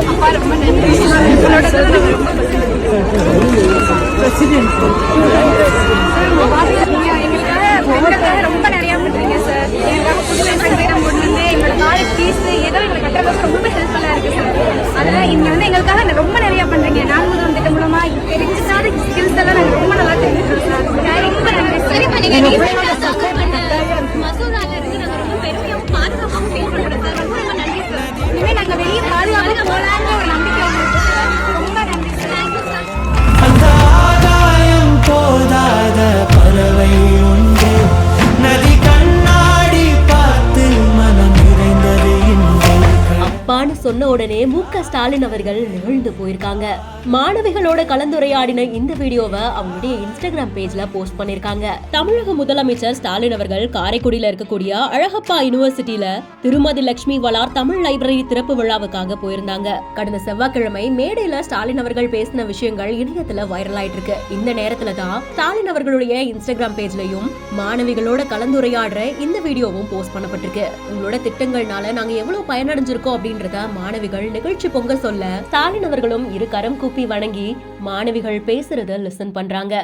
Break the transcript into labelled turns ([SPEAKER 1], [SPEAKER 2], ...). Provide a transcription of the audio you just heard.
[SPEAKER 1] அப்பா ரொம்ப நன்றி. எங்களுக்காக ரொம்ப நிறைய பண்றீங்க சார். எங்களுக்காக புதுமை சங்கீதம் கொண்டு வந்து எங்களோட காலேஜ் ஃபீஸ் ஏதோ எங்களுக்கு கட்டுறதுக்கு ரொம்ப ஹெல்ப்ஃபுல்லா இருக்கு சார். அதெல்லாம் இங்க வந்து எங்களுக்காக ரொம்ப நிறைய பண்றீங்க. நாங்கள் திட்டம் மூலமா தெரிஞ்சாத ஸ்கில்ஸ் எல்லாம் நாங்கள் ரொம்ப நல்லா தெரிஞ்சுக்கிறோம் சார். ரொம்ப நன்றி. சரி மசோதால இருந்து நாங்கள் ரொம்ப பெருமையாகவும் பாதுகாப்பாகவும் ஃபீல் பண்றோம் சார். ரொம்ப ரொம்ப நன்றி சார். இனிமே நாங்கள் வெளியே பாதுகாப்பாக போகலான்னு ஒரு நம்பிக்கை வந்துருக்கு சார். ரொம்ப நன்றி சார். Thank you sir.
[SPEAKER 2] அந்த ஆகாயம் போதாத பறவை உண்டு, நதி கண்ணாடி பார்த்து மனம் நிறைந்தது இன்று.
[SPEAKER 3] அப்பான்னு சொன்ன உடனே மு.க. ஸ்டாலின் அவர்கள் நிகழ்ந்து போயிருக்காங்க. மாணவிகளோட கலந்துரையாடின இந்த வீடியோவை அவங்களுடைய இன்ஸ்டாகிராம் பேஜ்ல போஸ்ட் பண்ணிருக்காங்க. தமிழக முதலமைச்சர் ஸ்டாலின் அவர்கள் காரைக்குடியில இருக்கக்கூடிய அழகப்பா யூனிவர்சிட்டியில திருமதி லட்சுமி வளார் தமிழ் லைப்ரரி திறப்பு விழாவுக்காக போயிருந்தாங்க. கடந்த செவ்வாய்க்கிழமை மேடையில ஸ்டாலின் அவர்கள் பேசின விஷயங்கள் இணையத்துல வைரல் ஆயிட்டு இருக்கு. இந்த நேரத்துல தான் ஸ்டாலின் அவர்களுடைய இன்ஸ்டாகிராம் பேஜ்லயும் மாணவிகளோட கலந்துரையாடுற இந்த வீடியோவும் போஸ்ட் பண்ணப்பட்டிருக்கு. உங்களோட திட்டங்கள்னால நாங்க எவ்வளவு பயனடைஞ்சிருக்கோம் அப்படின்றத மாணவிகள் நிகழ்ச்சி பொங்க சொல்ல ஸ்டாலின் அவர்களும் இரு கரம் கூப்பி வணங்கி மாணவிகள் பேசுறத லிசன் பண்றாங்க.